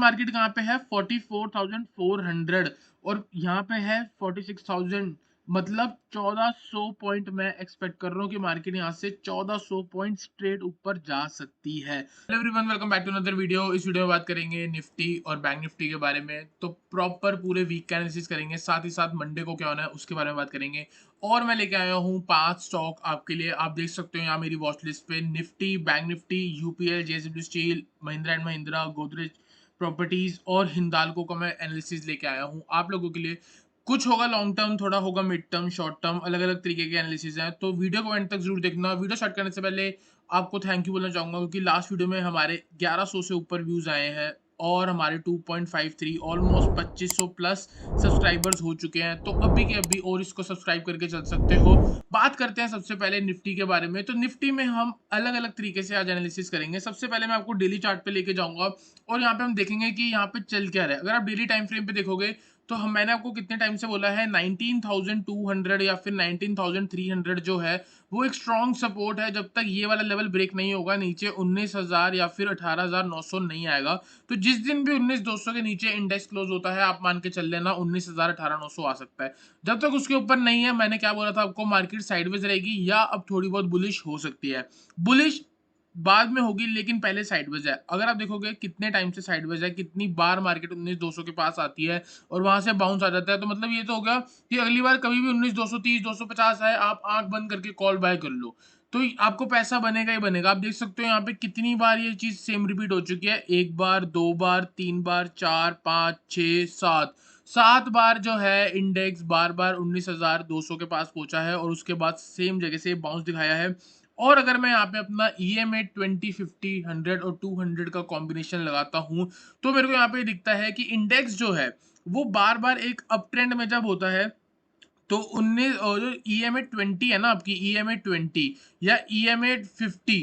Market कहाँ पे है 44,400 और यहाँ पे है 46,000। मतलब 1400 पॉइंट मैं एक्सपेक्ट कर रहा हूँ कि मार्केट यहाँ से 1400 पॉइंट स्ट्रेट ऊपर जा सकती है। Hello everyone, welcome back to another video. इस वीडियो में बात करेंगे निफ्टी और बैंक निफ्टी के बारे में। तो प्रॉपर पूरे वीक का एनालिसिस करेंगे, साथ ही साथ मंडे को क्या होना है उसके बारे में बात करेंगे। और मैं लेके आया हूँ 5 स्टॉक आपके लिए। आप देख सकते हो यहाँ मेरी वॉच लिस्ट पे Nifty, bank Nifty, UPL, JSW steel, Mahindra and Mahindra, Godrej properties और हिंदाल्को का मैं एनालिसिस लेके आया हूँ आप लोगों के लिए। कुछ होगा लॉन्ग टर्म, थोड़ा होगा मिड टर्म, शॉर्ट टर्म, अलग अलग तरीके के एनालिसिस हैं। तो वीडियो को एंड तक जरूर देखना। वीडियो स्टार्ट करने से पहले आपको थैंक यू बोलना चाहूंगा क्योंकि लास्ट वीडियो में हमारे 1100 से ऊपर व्यूज आए हैं और हमारे 2.53 ऑलमोस्ट 2500 प्लस सब्सक्राइबर्स हो चुके हैं। तो अभी के अभी और इसको सब्सक्राइब करके चल सकते हो। बात करते हैं सबसे पहले निफ्टी के बारे में। तो निफ्टी में हम अलग अलग तरीके से आज एनालिसिस करेंगे। सबसे पहले मैं आपको डेली चार्ट पे लेके जाऊंगा और यहाँ पे हम देखेंगे कि यहाँ पे चल क्या रहा है। अगर आप डेली टाइम फ्रेम पे देखोगे तो हम मैंने आपको कितने टाइम से बोला है 19,200 या फिर 19,300 जो है वो एक स्ट्रॉन्ग सपोर्ट है। जब तक ये वाला लेवल ब्रेक नहीं होगा, नीचे 19,000 या फिर 18,900 नहीं आएगा। तो जिस दिन भी 19,200 के नीचे इंडेक्स क्लोज होता है, आप मान के चल लेना 19,000 18,900 आ सकता है। जब तक उसके ऊपर नहीं है, मैंने क्या बोला था आपको, मार्केट साइडवेज रहेगी या अब थोड़ी बहुत बुलिश हो सकती है। बुलिश बाद में होगी लेकिन पहले साइडवेज है। अगर आप देखोगे कितने टाइम से साइडवेज है, कितनी बार मार्केट 19,200 के पास आती है और वहां से बाउंस आ जाता है, तो मतलब ये तो हो गया कि अगली बार कभी भी 19,230 250 है, आप आंख बंद करके कॉल बाय कर लो तो आपको पैसा बनेगा ही बनेगा। आप देख सकते हो यहाँ पे कितनी बार ये चीज सेम रिपीट हो चुकी है। एक बार, दो बार, तीन बार, चार, पांच, छह, सात, 7 बार जो है इंडेक्स बार बार 19,200 के पास पहुंचा है और उसके बाद सेम जगह से बाउंस दिखाया है। और अगर मैं यहाँ पे अपना EMA 20, 50, 100 और 200 का कॉम्बिनेशन लगाता हूँ तो मेरे को यहाँ पे दिखता है कि इंडेक्स जो है वो बार बार एक अप ट्रेंड में जब होता है तो 19 जो EMA 20 है ना, आपकी EMA 20 या EMA 50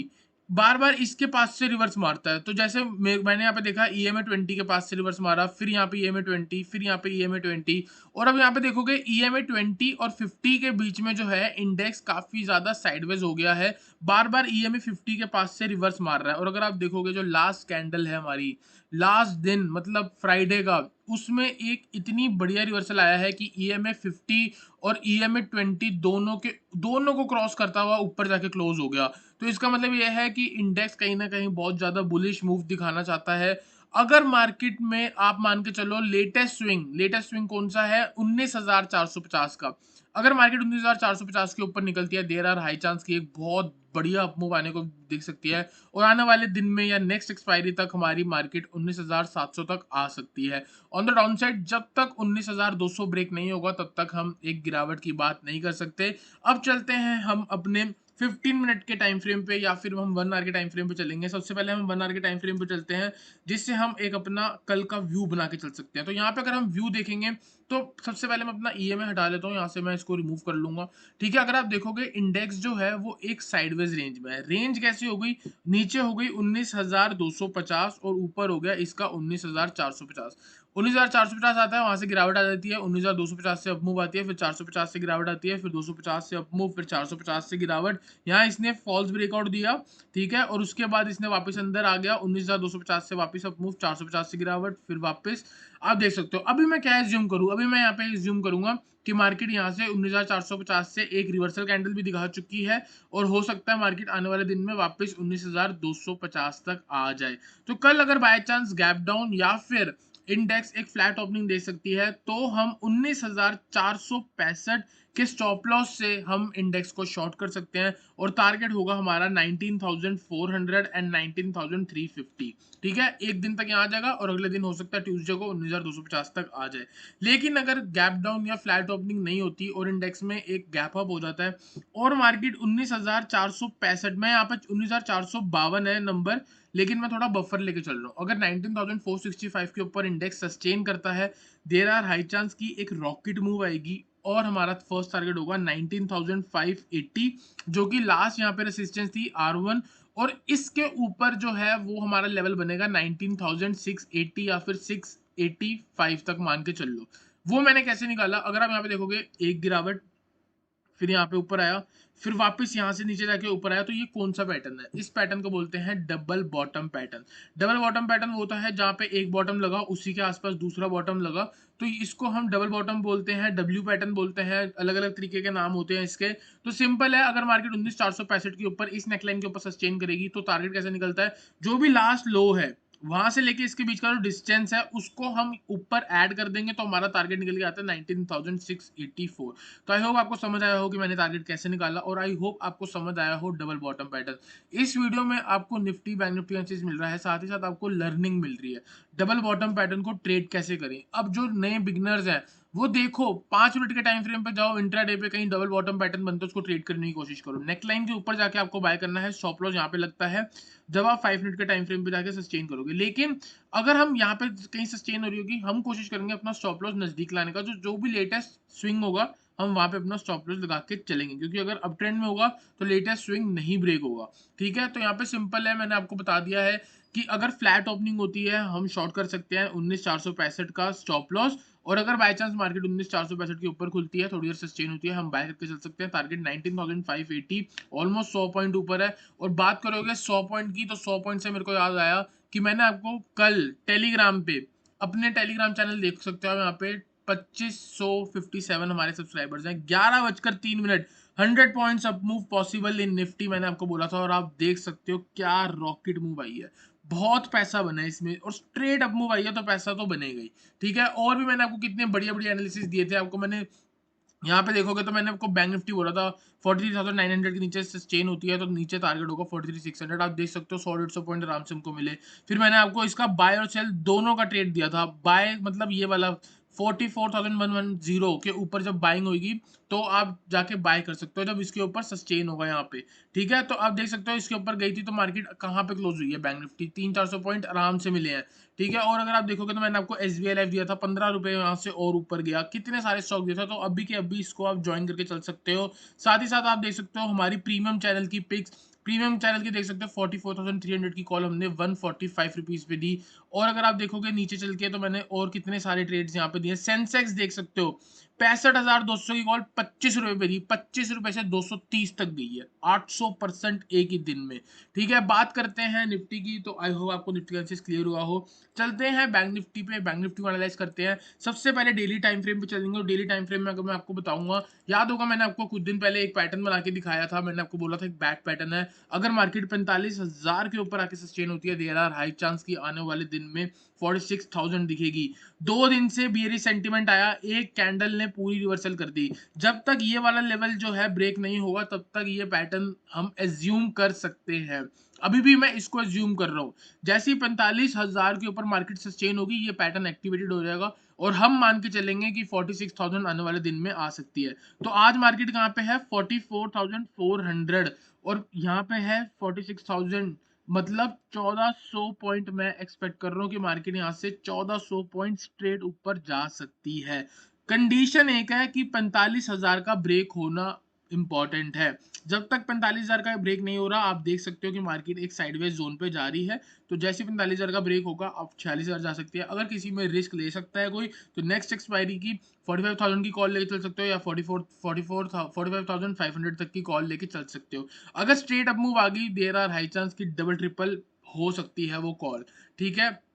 बार बार इसके पास से रिवर्स मारता है। तो जैसे मैंने यहाँ पे देखा EMA 20 के पास से रिवर्स मारा, फिर यहाँ पे EMA 20, फिर यहाँ पे EMA 20 और अब यहाँ पे देखोगे EMA 20 और 50 के बीच में जो है इंडेक्स काफी ज्यादा साइडवेज हो गया है। बार बार EMA 50 के पास से रिवर्स मार रहा है। और अगर आप देखोगे जो लास्ट कैंडल है हमारी, लास्ट दिन मतलब फ्राइडे का, उसमें एक इतनी बढ़िया रिवर्सल आया है कि EMA 50 और EMA 20 दोनों को क्रॉस करता हुआ ऊपर जाके क्लोज हो गया। तो इसका मतलब यह है कि इंडेक्स कहीं ना कहीं बहुत ज्यादा बुलिश मूव दिखाना चाहता है। अगर मार्केट में आप मान के चलो लेटेस्ट स्विंग कौन सा है, 19,450 का। अगर मार्केट 19,450 के ऊपर निकलती है, देर आर हाई चांस की एक बहुत बढ़िया अपमूव आने को दिख सकती है और आने वाले दिन में या नेक्स्ट एक्सपायरी तक हमारी मार्केट 19,700 तक आ सकती है ऑन द डाउन साइड। जब तक 19,200 ब्रेक नहीं होगा तब तक हम एक गिरावट की बात नहीं कर सकते। अब चलते हैं हम अपने 15 मिनट के टाइम फ्रेम पे या फिर हम 1 आवर के टाइम फ्रेम पे चलेंगे। सबसे पहले हम 1 आवर के टाइम फ्रेम पे चलते हैं जिससे हम एक अपना कल का व्यू बना के चल सकते हैं। तो यहाँ पे अगर हम व्यू देखेंगे तो सबसे पहले मैं अपना EMA हटा लेता हूँ, यहाँ से मैं इसको रिमूव कर लूंगा। ठीक है, अगर आप देखोगे इंडेक्स जो है वो एक साइडवेज रेंज में है। रेंज कैसी हो गई, नीचे हो गई 19,250 और ऊपर हो गया इसका 19,450। 19,450 आता है, वहां से गिरावट आ जाती है, 19,250 से अपमूव आती है, फिर 450 से गिरावट आती है, फिर 250 से अपमूव, फिर 450 से गिरावट। यहाँ इसने फॉल्स ब्रेकआउट दिया, ठीक है, और उसके बाद इसने वापस अंदर आ गया, 19,250 से वापस अपमूव, 450 से गिरावट, फिर वापस। आप देख सकते हो। अभी मैं क्या एज्यूम करूं, अभी मैं यहाँ पे एज्यूम करूंगा कि मार्केट यहाँ से 19,450 से एक रिवर्सल कैंडल भी दिखा चुकी है और हो सकता है मार्केट आने वाले दिन में वापस 19,250 तक आ जाए। तो कल अगर बाय चांस गैप डाउन या फिर इंडेक्स एक फ्लैट ओपनिंग दे सकती है तो हम 19,465 के स्टॉप लॉस से हम इंडेक्स को शॉर्ट कर सकते हैं और टारगेट होगा हमारा 19,400 एंड 19,350। ठीक है, एक दिन तक यहाँ आ जाएगा और अगले दिन हो सकता है ट्यूसडे को 19,250 तक आ जाए। लेकिन अगर गैप डाउन या फ्लैट ओपनिंग नहीं होती और इंडेक्स में एक गैप अप हो जाता है और मार्केट 19,465 में, यहाँ पे 19,452 है नंबर, लेकिन मैं थोड़ा बफर लेके चल रहा हूँ। अगर 19,465 के ऊपर इंडेक्स सस्टेन करता है, देर आर हाई चांस की एक रॉकेट मूव आएगी और हमारा फर्स्ट टारगेट होगा 19,580, जो कि लास्ट यहाँ पे रेसिस्टेंस थी R1। और इसके ऊपर जो है वो हमारा लेवल बनेगा 19,680 या फिर 685 तक मान के चल लो। वो मैंने कैसे निकाला, अगर आप यहाँ पे देखोगे एक गिरावट, फिर यहाँ पे ऊपर आया, फिर वापस यहाँ से नीचे जाके ऊपर आया। तो ये कौन सा पैटर्न है? इस पैटर्न को बोलते हैं double bottom pattern. Double bottom pattern वो होता है जहाँ पे एक बॉटम लगा, उसी के आसपास दूसरा बॉटम लगा, तो इसको हम डबल बॉटम बोलते हैं, डब्ल्यू पैटर्न बोलते हैं, अलग अलग तरीके के नाम होते हैं इसके। तो सिंपल है, अगर मार्केट 19,465 के ऊपर इस नेकलाइन के ऊपर सस्टेन करेगी तो टारगेट कैसे निकलता है? जो भी लास्ट लो है वहां से लेके इसके बीच का जो डिस्टेंस है उसको हम ऊपर ऐड कर देंगे तो हमारा टारगेट निकल के आता है 19,684। तो आई होप आपको समझ आया हो कि मैंने टारगेट कैसे निकाला, और आई होप आपको समझ आया हो डबल बॉटम पैटर्न। इस वीडियो में आपको निफ्टी बैंक निफ्टी का चीज मिल रहा है, साथ ही साथ आपको लर्निंग मिल रही है डबल बॉटम पैटर्न को ट्रेड कैसे करें। अब जो नए बिगनर्स हैं वो देखो 5 मिनट के टाइम फ्रेम पे जाओ, इंट्राडे पे कहीं डबल बॉटम पैटर्न बनता है उसको ट्रेड करने की कोशिश करो। नेकलाइन के ऊपर जाके आपको बाय करना है, स्टॉप लॉस यहाँ पे लगता है जब आप 5 मिनट के टाइम फ्रेम पे जाके सस्टेन करोगे। लेकिन अगर हम यहाँ पे कहीं सस्टेन हो रही होगी, हम कोशिश करेंगे अपना स्टॉप लॉस नजदीक लाने का, जो भी लेटेस्ट स्विंग होगा हम वहां पे अपना स्टॉप लॉस लगा के चलेंगे, क्योंककि अगर अप ट्रेंड में होगा तो लेटेस्ट स्विंग नहीं ब्रेक होगा। ठीक है, तो यहाँ पे सिंपल है, मैंने आपको बता दिया है कि अगर फ्लैट ओपनिंग होती है हम शॉर्ट कर सकते हैं 19,465 का स्टॉप लॉस, और अगर बाय चांस मार्केट 19,465 के ऊपर खुलती है, थोड़ी देर सस्टेन होती है, हम बाय करके चल सकते हैं। टारगेट 19,580, ऑलमोस्ट 100 पॉइंट ऊपर है। और बात करोगे 100 पॉइंट की, तो 100 पॉइंट से मेरे को याद आया कि मैंने आपको कल टेलीग्राम पे, अपने टेलीग्राम चैनल देख सकते हो यहाँ पे 2557 हमारे सब्सक्राइबर्स हैं, 11:03 100 points up move possible in Nifty मैंने आपको बोला था, और आप देख सकते हो क्या रॉकेट मूव आई है। बहुत पैसा बना है इसमें, और स्ट्रेट अप मूव आई है तो पैसा तो बनेगा ही। ठीक है, और भी मैंने आपको कितने बढ़िया बढ़िया एनालिसिस दिए थे आपको। मैंने यहाँ पे देखोगे तो मैंने आपको बैंक निफ्टी बोला था 43,900 के नीचे सस्टेन होती है तो नीचे टारगेट होगा 43,600। आप देख सकते हो 100-150 पॉइंट आराम से हमको मिले। फिर मैंने आपको इसका बाय और सेल दोनों का ट्रेड दिया था। बाय मतलब ये वाला 44,110 के ऊपर जब बाइंग होगी तो आप जाके बाय कर सकते हो जब इसके ऊपर सस्टेन होगा यहाँ पे। ठीक है, तो आप देख सकते हो इसके ऊपर गई थी तो मार्केट कहाँ पे क्लोज हुई है, बैंक निफ्टी 300-400 पॉइंट आराम से मिले हैं। ठीक है, और अगर आप देखोगे तो मैंने आपको SBI लाइफ दिया था 15 रुपए, यहाँ से और ऊपर गया, कितने सारे स्टॉक दिया था। तो अभी के अभी इसको आप ज्वाइन करके चल सकते हो। साथ ही साथ आप देख सकते हो हमारी प्रीमियम चैनल की पिक्स, प्रीमियम चैनल की देख सकते हो 44,300 की कॉल हमने 145 रुपीज पे दी। और अगर आप देखोगे नीचे चल के तो मैंने और कितने सारे ट्रेड्स यहाँ पे दिए। सेंसेक्स देख सकते हो 65,200 की कॉल 25 रुपए पे दी, 25 रुपए से 230 तक गई है, 800% एक ही दिन में। ठीक है, बात करते हैं निफ्टी की, तो आई होप आपको निफ्टी का एनालिसिस क्लियर हुआ हो। चलते हैं बैंक निफ्टी पे, बैंक निफ्टी को एनालाइज करते हैं। सबसे पहले डेली टाइम फ्रेम पे चलेंगे, और डेली टाइम फ्रेम में अगर मैं आपको बताऊंगा, याद होगा मैंने आपको कुछ दिन पहले एक पैटर्न बना के दिखाया था, मैंने आपको बोला था एक बैक पैटर्न है। अगर मार्केट 45,000 के ऊपर आके सस्टेन होती है, देयर आर हाई चांस की आने वाले दिन में 46,000 दिखेगी। 2 दिन से बियरिश सेंटीमेंट आया, एक कैंडल ने पूरी रिवर्सल कर दी। जब तक ये वाला लेवल जो है ब्रेक नहीं होगा तब तक ये पैटर्न हम एज्यूम कर सकते हैं। अभी भी मैं इसको एज्यूम कर रहा हूँ, जैसे ही 45,000 के ऊपर मार्केट सस्टेन होगी ये पैटर्न एक्टिवेटेड हो जाएगा, और हम मान के चलेंगे कि 46,000 आने वाले दिन में आ सकती है। तो आज मार्केट कहाँ पे है? 44,400, और यहाँ पे है 46,000, मतलब 1400 पॉइंट मैं एक्सपेक्ट कर रहा हूँ कि मार्केट यहाँ से 1400 पॉइंट स्ट्रेट ऊपर जा सकती है। कंडीशन एक है कि 45,000 का ब्रेक होना इंपॉर्टेंट है। जब तक 45,000 का ब्रेक नहीं हो रहा, आप देख सकते हो कि मार्केट एक साइडवेज जोन पे जा रही है। तो जैसे 45,000 का ब्रेक होगा आप 46,000 जा सकती है। अगर किसी में रिस्क ले सकता है कोई, तो नेक्स्ट एक्सपायरी की 45,000 की कॉल लेके चल सकते हो, या 45,500 तक की कॉल लेके चल सकते हो। अगर स्ट्रेट अप मूव आ गई, देयर आर हाई चांस की डबल ट्रिपल हो सकती है वो कॉल। ठीक है,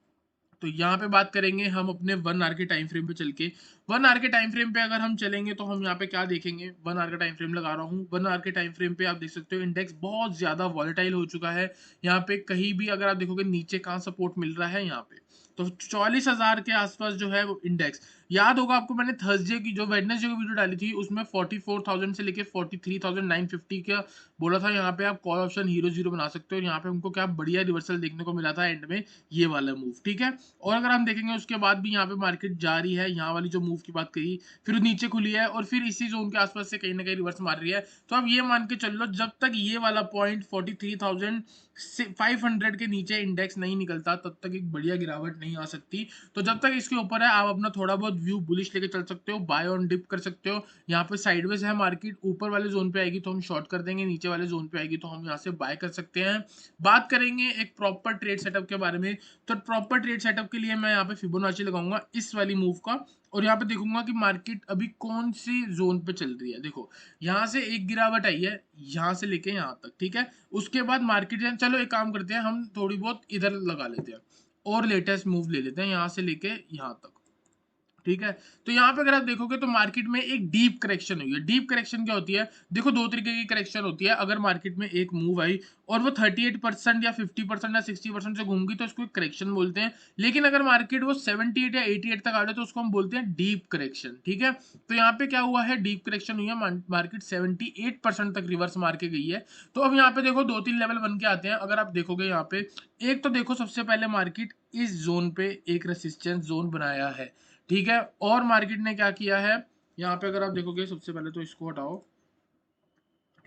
तो यहाँ पे बात करेंगे हम अपने 1 आवर के टाइम फ्रेम पे चल के। 1 आवर के टाइम फ्रेम पे अगर हम चलेंगे तो हम यहाँ पे क्या देखेंगे, 1 आवर का टाइम फ्रेम लगा रहा हूँ। 1 आवर के टाइम फ्रेम पे आप देख सकते हो इंडेक्स बहुत ज्यादा वॉलेटाइल हो चुका है। यहाँ पे कहीं भी अगर आप देखोगे नीचे कहाँ सपोर्ट मिल रहा है, यहाँ पे तो 44,000 के आसपास जो है वो इंडेक्स। याद होगा आपको मैंने थर्सडे की जो वेडनेसडे की वीडियो डाली थी उसमें 44,000 से लेके 43,950 का बोला था, यहाँ पे आप कॉल ऑप्शन हीरो जीरो बना सकते हो। यहाँ पे हमको क्या बढ़िया रिवर्सल देखने को मिला था एंड में, ये वाला मूव। ठीक है, और अगर हम देखेंगे उसके बाद भी यहाँ पे मार्केट जा रही है, यहाँ वाली जो मूव की बात कही, फिर नीचे खुली है और फिर इसी जोन के आसपास से कहीं ना कहीं रिवर्स मार रही है। तो अब ये मान के चल लो जब तक ये वाला पॉइंट 43,500 के नीचे इंडेक्स नहीं निकलता तब तक एक बढ़िया गिरावट नहीं आ सकती। तो जब तक इसके ऊपर है आप अपना थोड़ा बहुत व्यू बुलिश लेके चल सकते हो, बाय ऑन डिप कर सकते हो। यहाँ पे साइडवेज है मार्केट, ऊपर वाले जोन पे आएगी तो हम शॉर्ट कर देंगे, नीचे वाले जोन पे आएगी तो हम यहाँ से बाय कर सकते हैं। बात करेंगे एक प्रॉपर ट्रेड सेटअप के बारे में, तो प्रॉपर ट्रेड सेटअप के लिए मैं यहाँ पे फिबोनाची लगाऊंगा इस वाली मूव का, और यहाँ पे देखूंगा कि मार्केट अभी कौन सी जोन पे चल रही है। देखो यहाँ से एक गिरावट आई है, यहाँ से लेके यहाँ तक, ठीक है। उसके बाद मार्केट, चलो एक काम करते हैं, हम थोड़ी बहुत इधर लगा लेते हैं और लेटेस्ट मूव ले लेते हैं यहाँ से लेके यहाँ तक, ठीक है। तो यहाँ पे अगर आप देखोगे तो मार्केट में एक डीप करेक्शन हुई है। डीप करेक्शन क्या होती है? देखो दो तरीके की करेक्शन होती है। अगर मार्केट में एक मूव आई और वो 38% या 50% या 60% से घूम गई तो उसको करेक्शन बोलते हैं। लेकिन अगर मार्केट वो 78 या 88 तक आ जाए तो उसको हम बोलते हैं डीप करेक्शन, ठीक है। तो यहाँ पे क्या हुआ है, डीप करेक्शन हुई है, मार्केट 78% तक रिवर्स मार के गई है। तो अब यहाँ पे देखो दो तीन लेवल बन के आते हैं। अगर आप देखोगे यहाँ पे, एक तो देखो सबसे पहले मार्केट इस जोन पे एक रेसिस्टेंस जोन बनाया है, ठीक है। और मार्केट ने क्या किया है, यहाँ पे अगर आप देखोगे सबसे पहले तो इसको हटाओ,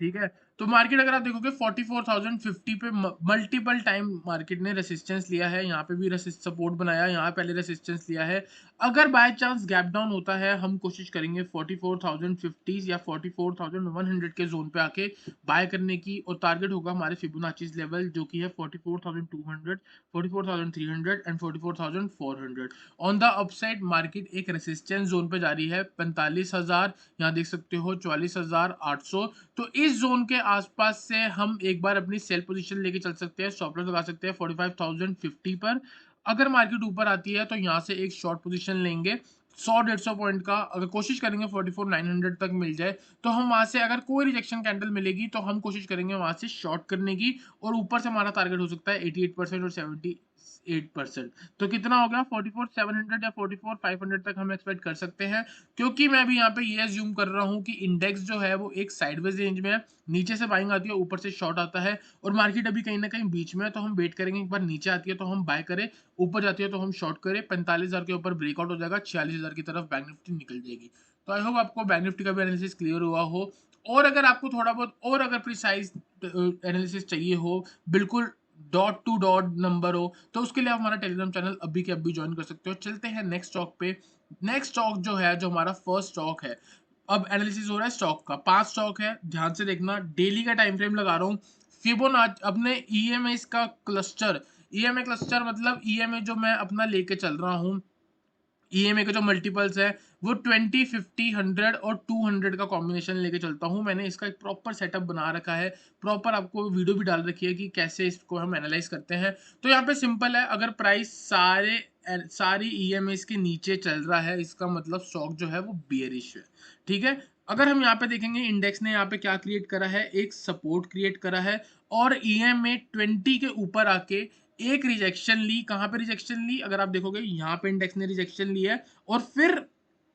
ठीक है। तो मार्केट अगर आप देखोगे 44,050 पे मल्टीपल टाइम मार्केट ने रेसिस्टेंस लिया है। यहाँ पे भी सपोर्ट बनाया, यहाँ पहले रेसिस्टेंस लिया है। अगर बाय चांस गैप डाउन होता है, हम कोशिश करेंगे 44,050 या 44,100 के जोन पे आके बाय करने की, और टारगेट होगा हमारे फिबोनाची लेवल जो कि है 44,200, 44,300 and 44,400। On the upside market एक रेसिस्टेंस जोन पे जा रही है 45,000, यहाँ देख सकते हो 44,800। तो इस जोन के आसपास से हम एक बार अपनी सेल पोजीशन लेके चल सकते हैं, स्टॉप लॉस लगा सकते हैं 45,050 पर। अगर मार्केट ऊपर आती है तो यहाँ से एक शॉर्ट पोजीशन लेंगे 100-150 पॉइंट का, अगर कोशिश करेंगे 44,900 तक मिल जाए तो हम वहां से, अगर कोई रिजेक्शन कैंडल मिलेगी तो हम कोशिश करेंगे वहां से शॉर्ट करने की, और ऊपर से हमारा टारगेट हो सकता है 88% और 78%। तो कितना हो गया, 44,700 या 44,500 तक हम एक्सपेक्ट कर सकते हैं। क्योंकि मैं अभी यहाँ पे ये अज्यूम कर रहा हूँ कि इंडेक्स जो है वो एक साइडवेज रेंज में है, नीचे से बाइंग आती है, ऊपर से शॉर्ट आता है, और मार्केट अभी कहीं ना कहीं बीच में है। तो हम वेट करेंगे, एक बार नीचे आती है तो हम बाय करें, ऊपर जाती है तो हम शॉर्ट करें। 45,000 के ऊपर ब्रेकआउट हो जाएगा, 46,000 की तरफ बैंक निफ्टी निकल जाएगी। तो आई होप आपको बैंक निफ्टी का भी एनालिसिस क्लियर हुआ हो। और अगर आपको थोड़ा बहुत और अगर प्रिसाइज एनालिसिस चाहिए हो, बिल्कुल डॉट टू डॉट नंबर हो, तो उसके लिए आप हमारा टेलीग्राम चैनल अभी के अभी ज्वाइन कर सकते हो। चलते हैं नेक्स्ट स्टॉक पे। नेक्स्ट स्टॉक जो है, जो हमारा फर्स्ट स्टॉक है, अब एनालिसिस हो रहा है स्टॉक का। 5 स्टॉक है, ध्यान से देखना, डेली का टाइम फ्रेम लगा रहा हूँ। फिबोनाची अपने ईएमए का क्लस्टर, ईएमए क्लस्टर मतलब ईएमए जो मैं अपना लेके चल रहा हूँ, ईएमए के जो मल्टीपल्स है वो 20, 50, 100 और 200 का कॉम्बिनेशन लेके चलता हूँ। मैंने इसका एक प्रॉपर सेटअप बना रखा है, प्रॉपर आपको वीडियो भी डाल रखी है कि कैसे इसको हम एनालाइज करते हैं। तो यहाँ पे सिंपल है, अगर प्राइस सारी ईएमएस के नीचे चल रहा है, इसका मतलब स्टॉक जो है वो बियरिश है, ठीक है। अगर हम यहाँ पे देखेंगे, इंडेक्स ने यहाँ पे क्या क्रिएट करा है, एक सपोर्ट क्रिएट करा है, और ईएमए 20 के ऊपर आके एक रिजेक्शन ली। कहां पे रिजेक्शन ली, अगर आप देखोगे यहाँ पे इंडेक्स ने रिजेक्शन ली है और फिर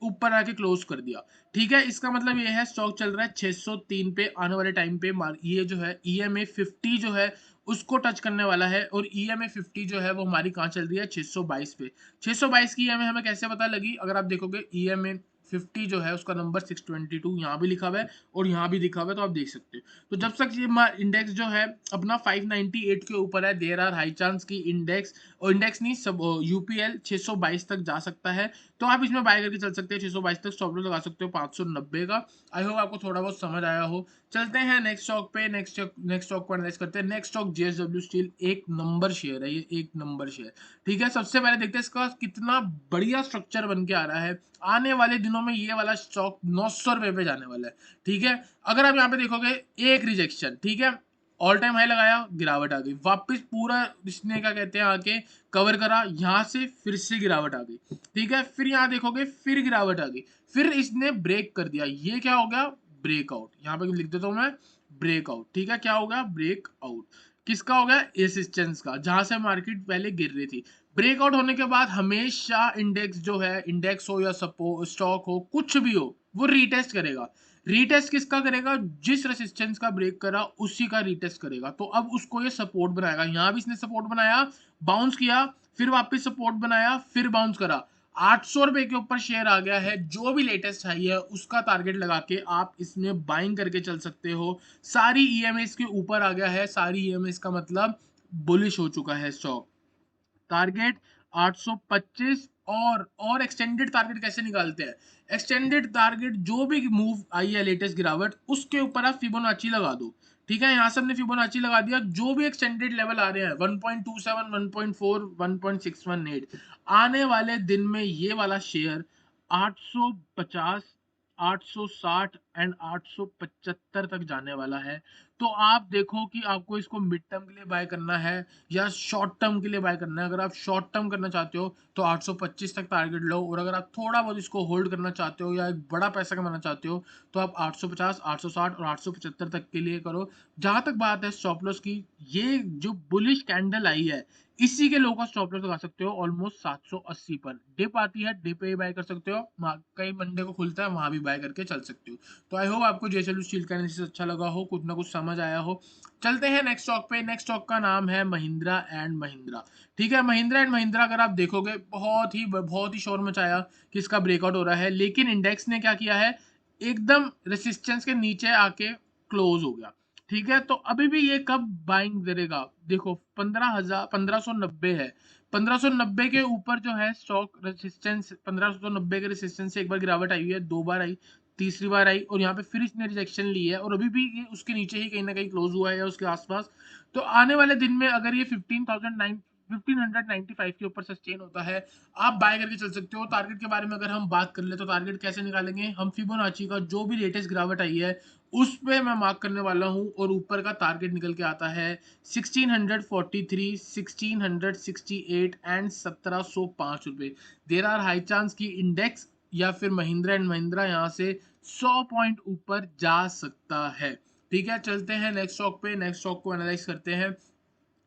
ऊपर आके क्लोज कर दिया, ठीक है। इसका मतलब ये है स्टॉक चल रहा है 603 पे। आने वाले टाइम पे ये जो है ईएमए 50 जो है उसको टच करने वाला है, और ईएमए 50 जो है वो हमारी कहाँ चल रही है, 622 पे। 622 की ईएमए हमें कैसे पता लगी, अगर आप देखोगे ईएमए 50 जो है उसका नंबर 622 यहाँ भी लिखा हुआ है और यहाँ भी लिखा हुआ है, तो आप देख सकते हो। तो जब तक ये इंडेक्स जो है अपना 598 के ऊपर है, देयर आर हाई चांस की इंडेक्स, और इंडेक्स नहीं सब यूपीएल 622 तक जा सकता है। तो आप इसमें बाय करके चल सकते हैं, 622 तक स्टॉप लॉस लगा सकते हो 590 का। आई होप आपको थोड़ा बहुत समझ आया हो। चलते हैं नेक्स्ट स्टॉक पे। नेक्स्ट स्टॉक को एनालाइज करते हैं। नेक्स्ट स्टॉक जेएसडब्ल्यू स्टील, एक नंबर शेयर है ये, एक नंबर शेयर, ठीक है। सबसे पहले देखते हैं इसका कितना बढ़िया स्ट्रक्चर बन के आ रहा है। आने वाले दिनों में ये वाला स्टॉक 900 रुपए पे जाने वाला है, ठीक है। अगर आप यहाँ पे देखोगे, एक रिजेक्शन, ठीक है, ऑल टाइम हाई लगाया, गिरावट आ गई, वापस पूरा इसने क्या कहते हैं आके कवर करा, यहाँ से फिर से गिरावट आ गई, ठीक है। फिर यहाँ देखोगे फिर गिरावट आ गई, फिर इसने ब्रेक कर दिया, ये क्या हो गया, ब्रेकआउट। यहाँ पे लिख देता हूं मैं, ब्रेकआउट, ठीक है। क्या हो गया, ब्रेकआउट। किसका हो गया, रेजिस्टेंस का, जहां से मार्केट पहले गिर रही थी। ब्रेकआउट होने के बाद हमेशा इंडेक्स जो है, इंडेक्स हो या स्टॉक हो, कुछ भी हो, वो रीटेस्ट करेगा। रीटेस्ट किसका करेगा, जिस रेसिस्टेंस का ब्रेक करा उसी का रीटेस्ट करेगा। तो अब उसको ये सपोर्ट बनाएगा, यहां भी इसने सपोर्ट बनाया, बाउंस किया, फिर वापस सपोर्ट बनाया, फिर बाउंस करा, 800 रुपए के ऊपर शेयर आ गया है। जो भी लेटेस्ट हाई है उसका टारगेट लगा के आप इसमें बाइंग करके चल सकते हो। सारी ईएमएस के ऊपर आ गया है, सारी ईएमएस का मतलब बुलिश हो चुका है स्टॉक। टारगेट 825 और एक्सटेंडेड टारगेट कैसे निकालते हैं? एक्सटेंडेड टारगेट जो भी मूव आई है लेटेस्ट गिरावट उसके ऊपर आप फिबोनाची लगा दो। ठीक है, यहाँ से हमने फिबोनाची लगा दिया, जो भी एक्सटेंडेड लेवल आ रहे हैं 1.27, 1.4, 1.618, आने वाले दिन में ये वाला शेयर 850, 860 एंड 875 तक जाने वाला है। तो आप देखो कि आपको इसको मिड टर्म के लिए बाय करना है या शॉर्ट टर्म के लिए बाय करना है। अगर आप शॉर्ट टर्म करना चाहते हो तो 825 तक टारगेट लो, और अगर आप थोड़ा बहुत इसको होल्ड करना चाहते हो या एक बड़ा पैसा कमाना चाहते हो तो आप 850, 860 और 875 तक के लिए करो। जहां तक बात है स्टॉप लॉस की, ये जो बुलिश कैंडल आई है इसी के लो का स्टॉप लॉस लगा सकते हो ऑलमोस्ट 780 पर। डिप आती है, डिप पे ही बाय कर सकते हो, कई मंडे को खुलता है वहां भी बाय करके चल सकते हो। तो आई होप आपको जेएसडब्ल्यू स्टील का एनालिसिस अच्छा लगा हो, कुछ ना कुछ समझ आया हो। चलते हैं नेक्स्ट स्टॉक पे। नेक्स्ट स्टॉक का नाम है महिंद्रा एंड महिंद्रा। ठीक है, महिंद्रा एंड महिंद्रा अगर आप देखोगे बहुत ही शोर मचाया कि इसका ब्रेकआउट हो रहा है, लेकिन इंडेक्स ने क्या किया है, एकदम रेसिस्टेंस के नीचे आके क्लोज हो गया। ठीक है, तो अभी भी ये कब बाइंग करेगा? देखो 1590 है, 1590 के ऊपर जो है स्टॉक रेसिस्टेंस, 1590 के रेसिस्टेंस से एक बार गिरावट आई हुई है, 2 बार आई, तीसरी बार आई और यहाँ पे फिर इसने रिजेक्शन ली है और अभी भी ये उसके नीचे ही कहीं ना कहीं क्लोज हुआ है या उसके आसपास। तो आने वाले दिन में अगर ये 1595 के ऊपर सस्टेन होता है, आप बाय करके चल सकते हो। टारगेट के बारे में अगर हम बात कर ले तो टारगेट कैसे निकालेंगे हम, फिबोनाची का जो भी लेटेस्ट गिरावट आई है उस पे मैं मार्क करने वाला हूं और ऊपर का टारगेट निकल के आता है 1643, 1668 एंड 1705 रुपए। देर आर हाई चांस की इंडेक्स या फिर महिंद्रा एंड महिंद्रा यहाँ से 100 पॉइंट ऊपर जा सकता है। ठीक है, चलते हैं नेक्स्ट स्टॉक पे, नेक्स्ट स्टॉक को एनालाइज करते हैं।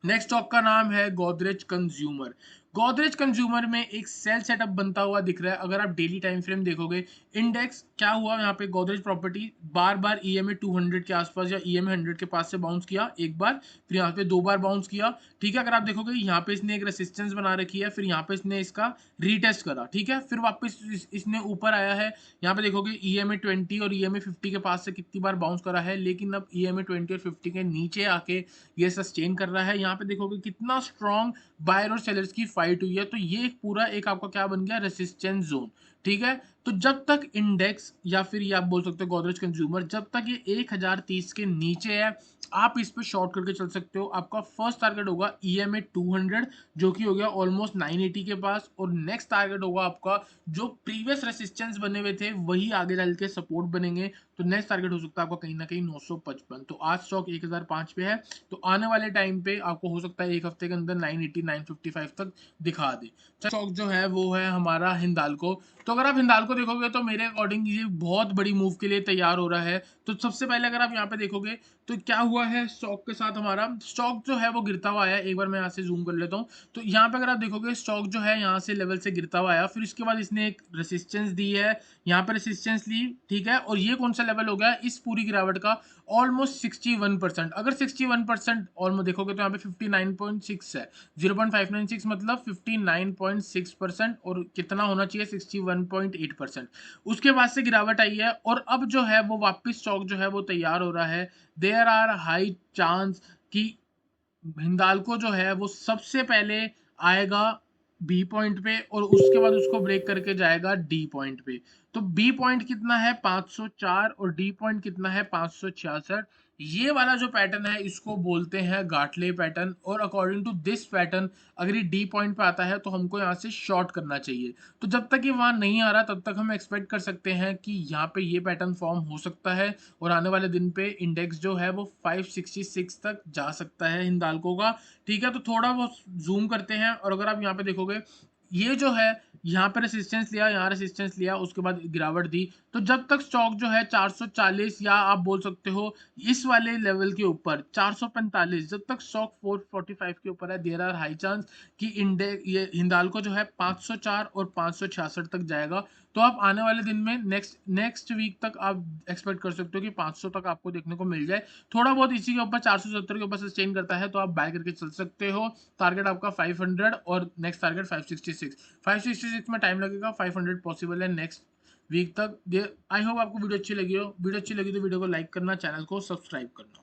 नेक्स्ट स्टॉक का नाम है गोदरेज कंज्यूमर। गोदरेज कंज्यूमर में एक सेल सेटअप बनता हुआ दिख रहा है। अगर आप डेली टाइम फ्रेम देखोगे, इंडेक्स क्या हुआ यहाँ पे, गोदरेज प्रॉपर्टी बार बार ईएमए 200 के आसपास या ईएमए 100 के पास से बाउंस किया एक बार, फिर यहाँ पे 2 बार बाउंस किया। ठीक है, अगर आप देखोगे यहाँ पे इसने एक रेसिस्टेंस बना रखी है, फिर यहाँ पे इसने इसका रीटेस्ट करा। ठीक है, फिर वापस इसने ऊपर आया है। यहाँ पे देखोगे ईएमए 20 और ईएमए 50 के पास से कितनी बार बाउंस करा है, लेकिन अब ईएमए 20 और 50 के नीचे आके ये सस्टेन कर रहा है। यहाँ पे देखोगे कितना स्ट्रॉन्ग बायर और सेलर्स की फाइट हुई है। तो ये एक पूरा एक आपका क्या बन गया, रेसिस्टेंस जोन। ठीक है, तो जब तक इंडेक्स या फिर ये आप बोल सकते हो गोदरेज कंज्यूमर, जब तक ये 1030 के नीचे है आप इस पे शॉर्ट करके चल सकते हो। आपका फर्स्ट टारगेट होगा ईएमए 200 जो कि हो गया ऑलमोस्ट 980 के पास, और नेक्स्ट टारगेट होगा आपका जो प्रीवियस रेसिस्टेंस बने हुए थे वही आगे चल के सपोर्ट बनेंगे। तो नेक्स्ट टारगेट हो सकता है आपका कहीं ना कहीं 955। तो आज स्टॉक 1005 पे है, तो आने वाले टाइम पे आपको हो सकता है एक हफ्ते के अंदर 980, 955 तक दिखा दे। स्टॉक जो है वो है हमारा हिंदाल्को। तो अगर आप हिंदाल्को देखोगे तो मेरे अकॉर्डिंग ये बहुत बड़ी मूव के लिए तैयार हो रहा है। तो सबसे पहले अगर आप यहाँ पे देखोगे तो क्या हुआ है स्टॉक के साथ, हमारा स्टॉक जो है वो गिरता हुआ आया। एक बार मैं यहाँ से जूम कर लेता हूँ, तो यहाँ पे अगर आप देखोगे स्टॉक जो है यहाँ से लेवल से गिरता हुआ आया, फिर इसके बाद इसने एक रेसिस्टेंस दी है, यहाँ पे रेसिस्टेंस ली। ठीक है, और ये कौन सा लेवल हो गया इस पूरी गिरावट का, ऑलमोस्ट 61%। अगर 61% ऑलमोस्ट देखोगे तो यहाँ पे 59.6 है, 0.596 मतलब 59.6%, और कितना होना चाहिए 61.8%। उसके बाद से गिरावट आई है और अब जो है वो वापस स्टॉक जो है वो तैयार हो रहा है। देयर आर हाई चांस कि हिंदाल्को जो है वो सबसे पहले आएगा बी पॉइंट पे और उसके बाद उसको ब्रेक करके जाएगा डी पॉइंट पे। तो बी पॉइंट कितना है 504 और डी पॉइंट कितना है 566। ये वाला जो पैटर्न है इसको बोलते हैं गाटले पैटर्न, और अकॉर्डिंग टू दिस पैटर्न अगर ये डी पॉइंट पे आता है तो हमको यहाँ से शॉर्ट करना चाहिए। तो जब तक ये वहां नहीं आ रहा तब तक हम एक्सपेक्ट कर सकते हैं कि यहाँ पे ये पैटर्न फॉर्म हो सकता है, और आने वाले दिन पे इंडेक्स जो है वो 566 तक जा सकता है हिंदाल्को का। ठीक है, तो थोड़ा बहुत जूम करते हैं और अगर आप यहाँ पे देखोगे ये जो है यहाँ पे रेसिस्टेंस लिया, यहाँ रेसिस्टेंस लिया, उसके बाद गिरावट दी। तो जब तक स्टॉक जो है 440 या आप बोल सकते हो इस वाले लेवल के ऊपर 445, जब तक स्टॉक 445 के ऊपर है, देयर आर हाई चांस कि इंडेक्स ये हिंदाल्को जो है 504 और 566 तक जाएगा। तो आप आने वाले दिन में नेक्स्ट वीक तक आप एक्सपेक्ट कर सकते हो कि 500 तक आपको देखने को मिल जाए। थोड़ा बहुत इसी के ऊपर 470 के ऊपर सस्टेन करता है तो आप बाय करके चल सकते हो। टारगेट आपका 500 और नेक्स्ट टारगेट 566। 566 में टाइम लगेगा, 500 पॉसिबल है नेक्स्ट वीक तक। आई होप आपको वीडियो अच्छी लगी हो। वीडियो अच्छी लगी तो वीडियो को लाइक करना, चैनल को सब्सक्राइब करना।